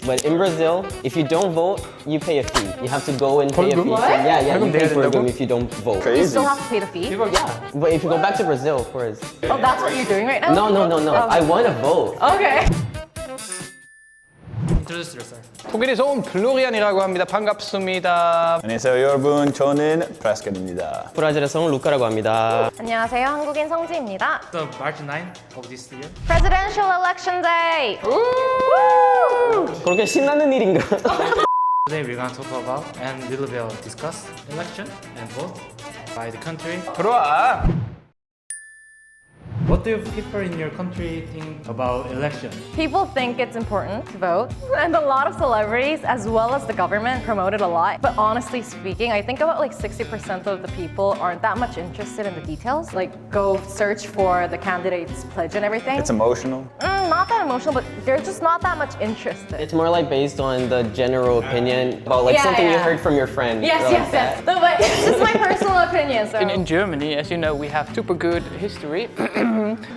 But in Brazil, if you don't vote, you pay a fee. You have to go and pay a fee. 벌금? Yeah, you 벌금 pay 내야 된다고? 벌금 if you don't vote. Crazy. You still have to pay the fee? Yeah, but if you go back to Brazil, of course. Oh, that's what you're doing right now? No. I want to vote. Okay. Introduce yourself. 독일에서 온 플로리안이라고 합니다. 반갑습니다. 안녕하세요 여러분, 저는 프레스캇입니다. 브라질에서 온 루카라고 합니다. 안녕하세요. 한국인 성지입니다. The March 9th of this year. Presidential Election Day! 그렇게 신나는 일인가? Today we're going to talk about and little bit discuss election and vote by the country. 들어와. What do people in your country think about election? People think it's important to vote, and a lot of celebrities, as well as the government, promote it a lot. But honestly speaking, I think about like 60% of the people aren't that much interested in the details. Like, go search for the candidate's pledge and everything. It's emotional. Not that emotional, but they're just not that much interested. It's more like based on the general opinion about like something you heard from your friend. Yes. No, but it's just my personal opinion. So. In Germany, as you know, we have super good history.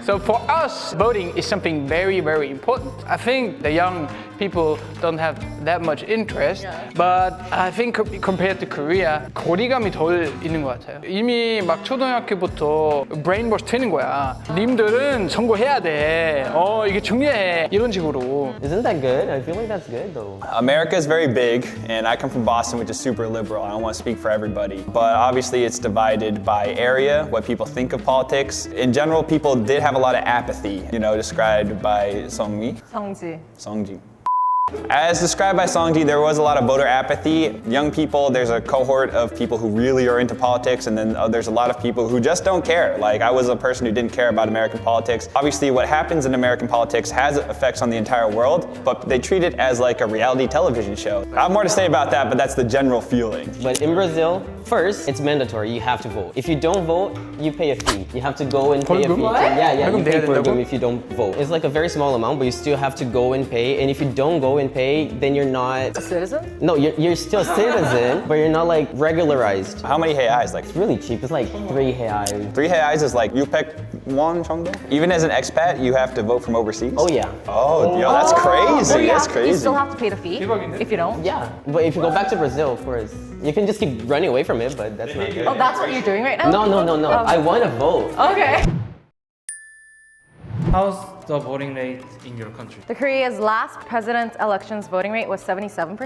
So for us, voting is something very, very important. I think the young people don't have that much interest, but I think compared to Korea, 거리감이 덜 있는 것 같아요. 이미 막 초등학교부터 brainwash 되는 거야. 님들은 선거해야 돼. 이게 중요해. 이런 식으로. Isn't that good? I feel like that's good though. America is very big, and I come from Boston, which is super liberal. I don't want to speak for everybody, but obviously it's divided by area, what people think of politics. In general, people did have a lot of apathy, described by Songji. As described by Songji, there was a lot of voter apathy. Young people, there's a cohort of people who really are into politics, and then there's a lot of people who just don't care. Like, I was a person who didn't care about American politics. Obviously, what happens in American politics has effects on the entire world, but they treat it as like a reality television show. I have more to say about that, but that's the general feeling. But in Brazil, first, it's mandatory. You have to vote. If you don't vote, you pay a fee. You have to go and pay a fee. Yeah, you pay 벌금 if you don't vote. It's like a very small amount, but you still have to go and pay. And if you don't go and pay, then you're not a citizen? No, you're still a citizen, but you're not like regularized. How many reais? Like It's really cheap. It's like 3 reais. 3 reais is like UPEC won 정도? Even as an expat, you have to vote from overseas? Oh yeah. Oh, yo, that's crazy. That's You crazy. still have to pay the fee if you don't? Yeah, but if you go back to Brazil, of course, you can just keep running away from it, but that's not good. Oh, that's what you're doing right now? No. I want to vote. Okay. How's the voting rate in your country? The Korea's last president elections voting rate was 77%.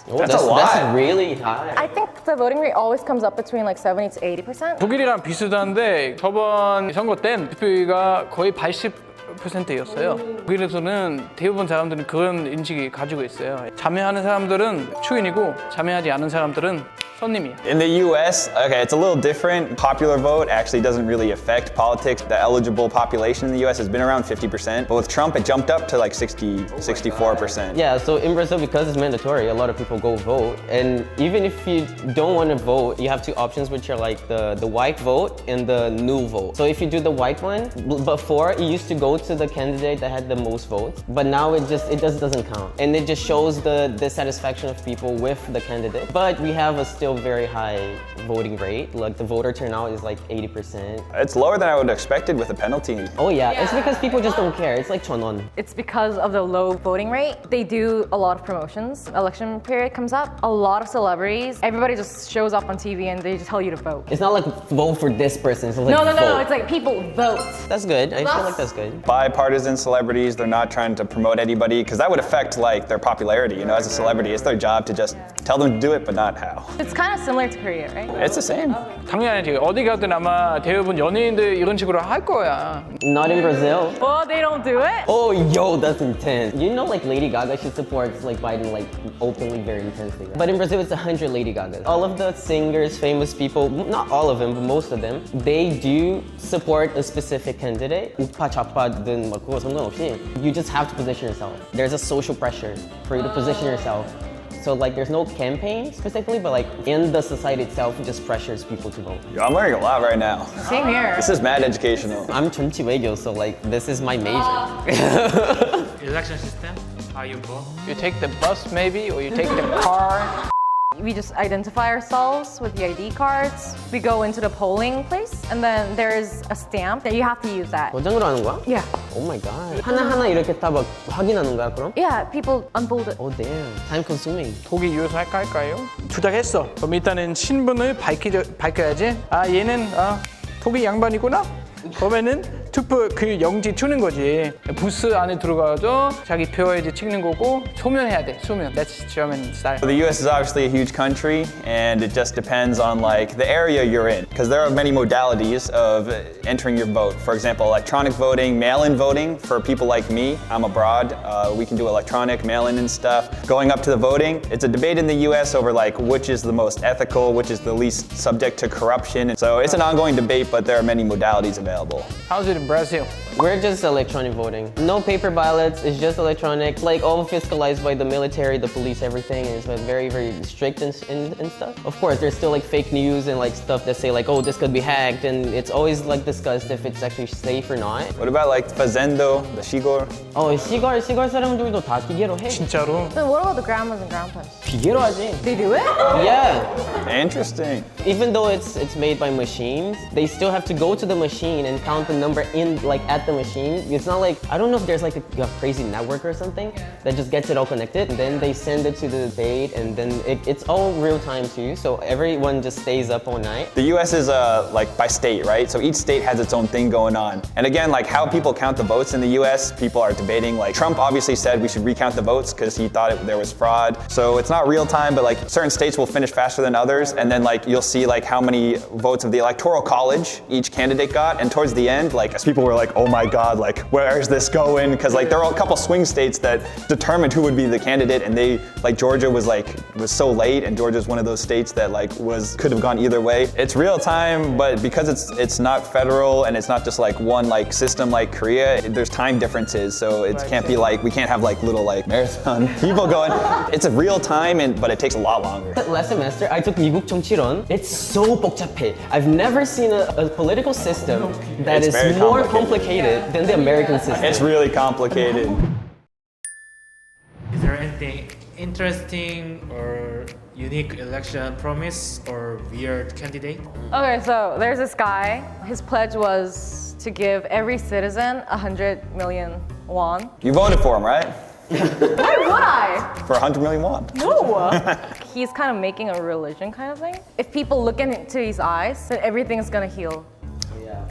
Oh, That's a lot. That's really high. I think the voting rate always comes up between like 70 to 80%. 독일이랑 비슷한데 저번 선거 땐 투표율가 거의 80%였어요. 독일에서는 대부분 사람들은 그런 인식이 가지고 있어요. 참여하는 사람들은 추인이고 참여하지 않은 사람들은 손님이야. In the US, okay, it's a little different. Popular vote actually doesn't really affect politics. The eligible population in the US has been around 50%, but with Trump, it jumped up to like 64%. Yeah, so in Brazil, because it's mandatory, a lot of people go vote. And even if you don't want to vote, you have two options, which are like the white vote and the new vote. So if you do the white one, before it used to go to the candidate that had the most votes, but now it just doesn't count. And it just shows the dissatisfaction of people with the candidate. But we have a still very high voting rate. Like the voter turnout is like 80%. It's lower than I would have expected with a penalty. Oh yeah, it's because people just don't care. It's like 1,000원. It's because of the low voting rate. They do a lot of promotions. Election period comes up, a lot of celebrities. Everybody just shows up on TV and they just tell you to vote. It's not like vote for this person. It's like No. vote. It's like people vote. That's good. I feel like that's good. Bipartisan celebrities, they're not trying to promote anybody because that would affect like their popularity. As a celebrity, it's their job to just tell them to do it, but not how. It's kind of similar to Korea, right? It's the same. 당연하지. 어디 가든 아마 대부분 연예인들 이런 식으로 할 거야. Not in Brazil. Well, they don't do it. Oh, yo, that's intense. You know, like Lady Gaga, she supports like Biden like openly, very intensely. But in Brazil, it's 100 Lady Gagas. All of the singers, famous people, not all of them, but most of them, they do support a specific candidate. 우파 좌파든 막 그거 상관없이. You just have to position yourself. There's a social pressure for you to position yourself. So like there's no campaign specifically, but like in the society itself, it just pressures people to vote. Yo, I'm learning a lot right now. Same here. This is mad educational. I'm 전치 외교, so like this is my major. Election system, how you vote? You take the bus maybe, or you take the car. We just identify ourselves with the ID cards. We go into the polling place, and then there's a stamp that you have to use that. 도장으로 하는 거야? Yeah. Oh my god. 하나하나 이렇게 다 막 확인하는 거야, 그럼? Yeah, people unfold it. Oh damn. Time consuming. 독일 유효할까요? 투닥했어. 그럼 일단은 신분을 밝혀야지. 아 얘는 독일 양반이구나. 그러면은 투표 그 영지 주는 거지. 부스 안에 들어가서 자기 표 이제 찍는 거고 소면해야 돼. 소면. That's German style. The US is obviously a huge country, and it just depends on like the area you're in, because there are many modalities of entering your vote. For example, electronic voting, mail-in voting for people like me. I'm abroad. We can do electronic mail-in and stuff. Going up to the voting, it's a debate in the US over like which is the most ethical, which is the least subject to corruption. And so it's an ongoing debate, but there are many modalities available. How's it in Brazil? We're just electronic voting. No paper ballots, it's just electronic. Like all fiscalized by the military, the police, everything is very, very strict and stuff. Of course, there's still like fake news and like stuff that say like, oh, this could be hacked, and it's always like discussed if it's actually safe or not. What about like fazendo, the shigor? Oh, 시골 사람들도 다 기계로 해. 진짜로? Then what about the grandmas and grandpas? 기계로 하지. They do it? Yeah. Interesting. Even though it's made by machines, they still have to go to the machine and count the number in like at the machine. It's not like, I don't know if there's like a crazy network or something that just gets it all connected, and then they send it to the debate, and then it's all real time too, so everyone just stays up all night. The US is like by state, right? So each state has its own thing going on. And again, like how people count the votes in the US, people are debating. Like Trump obviously said we should recount the votes because he thought there was fraud. So it's not real time, but like certain states will finish faster than others, and then like you'll see like how many votes of the electoral college each candidate got, and towards the end, like as people were like, oh my god, like where is this going? Because like there are a couple swing states that determined who would be the candidate, and they like Georgia was so late, and Georgia's one of those states that like could have gone either way. It's real time, but because it's not federal and it's not just like one like system like Korea, there's time differences, so it can't be like we can't have like little like marathon people going. It's a real time, but it takes a lot longer. Last semester, I took 미국 정치론. It's so 복잡해. I've never seen a political system that It's is very more complicated. complicated than the American system. It's really complicated. Is there anything interesting or unique election promise or weird candidate? Okay, so there's this guy. His pledge was to give every citizen 100 million won. You voted for him, right? Why would I? For 100 million won. No. He's kind of making a religion kind of thing. If people look into his eyes, then everything is gonna heal.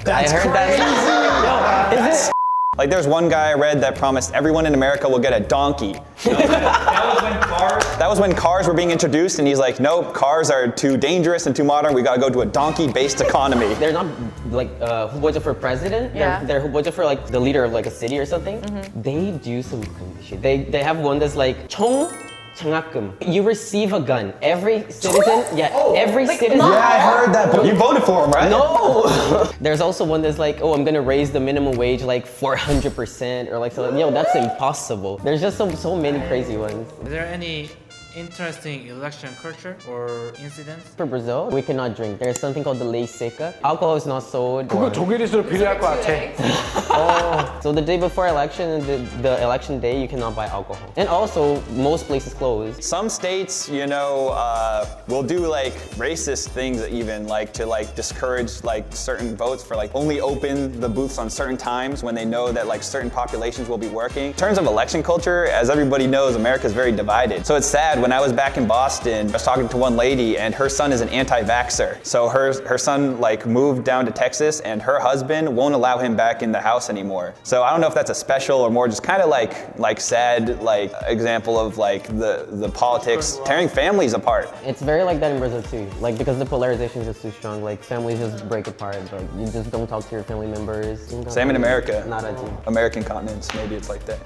I heard that. Like there's one guy I read that promised everyone in America will get a donkey. That was when cars were being introduced, and he's like, nope, cars are too dangerous and too modern. We gotta go to a donkey-based economy. They're not like 후보자 for president. Yeah. They're 후보자 for like the leader of like a city or something. They do some crazy shit. They have one that's like 총 장학금. You receive a gun. Every citizen, every citizen. Yeah, I heard that. But you voted for him, right? No. There's also one that's like, oh, I'm gonna raise the minimum wage like 400% or like something. Yo, that's impossible. There's just so many crazy ones. Is there any interesting election culture or incidents? For Brazil, we cannot drink. There's something called the lei seca. Alcohol is not sold. 그거 독일에서도 필요할 것 같아. So the day before election and the election day, you cannot buy alcohol. And also, most places close. Some states, you know, will do like racist things even, like to like discourage like certain votes for like only open the booths on certain times when they know that like certain populations will be working. In terms of election culture, as everybody knows, America is very divided. So it's sad. When I was back in Boston, I was talking to one lady, and her son is an anti-vaxxer. So her son like moved down to Texas, and her husband won't allow him back in the house anymore. So I don't know if that's a special or more just kind of like sad like example of like the politics tearing families apart. It's very like that in Brazil too. Like because the polarization is just too strong. Like families just break apart. Like you just don't talk to your family members. Same in America. Not a team. American continents, maybe it's like that.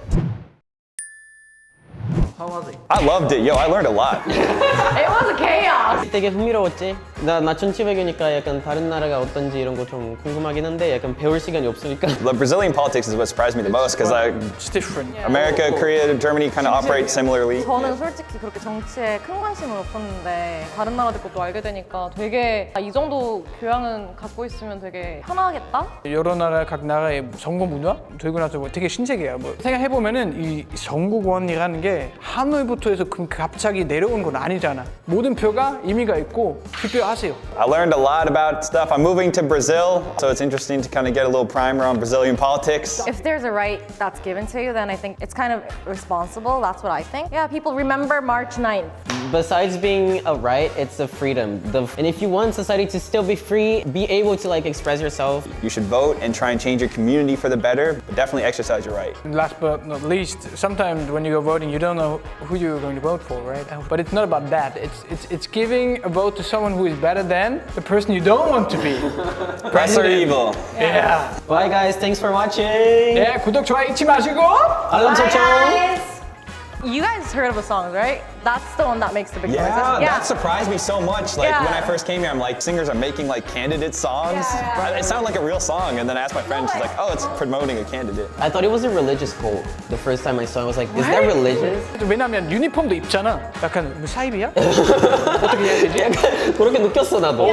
How was it? I loved it. Yo, I learned a lot. It was a chaos. 되게 흥미로웠지? 나 천치백이니까 약간 다른 나라가 어떤지 이런 거 좀 궁금하긴 한데 약간 배울 시간이 없으니까. The Brazilian politics is what surprised me the most because It's different. America, Korea, Germany kind of operate similarly. 저는 솔직히 그렇게 정치에 큰 관심은 없었는데 다른 나라들 것도 알게 되니까 되게 이 정도 교양은 갖고 있으면 되게 편하겠다? 여러 나라 각 나라의 정보 문화 들고 나서 뭐 되게 신세계야. 뭐 생각해 보면은 이 정보원이라는 게 하늘부터 해서 갑자기 내려온 건 아니잖아. 모든 표가 의미가 있고 투표하세요. I learned a lot about stuff. I'm moving to Brazil, so it's interesting to kind of get a little primer on Brazilian politics. If there's a right that's given to you, then I think it's kind of responsible. That's what I think. Yeah, people remember March 9th. Besides being a right, it's a freedom. And if you want society to still be free, be able to like express yourself. You should vote and try and change your community for the better, but definitely exercise your right. And last but not least, sometimes when you go voting, you don't know who you're going to vote for, right? But it's not about that. It's giving a vote to someone who is better than the person you don't want to be. Press or evil. Yeah. Bye guys, thanks for watching. 네, 구독, 좋아요 잊지 마시고. 알람 설정. You guys heard of the songs, right? That's the one that makes the big Yeah, noises. that surprised me so much. Like Yeah. when I first came here, I'm like, singers are making like candidate songs. Yeah. It sounded like a real song, and then I asked my friend, she's like, oh, it's promoting a candidate. I thought it was a religious cult. The first time I saw it, I was like, is that religious? 왜냐면 유니폼도 입잖아. 약간 뭐 사이비야? 어떻게 해야 되지? 그렇게 느꼈어 나도.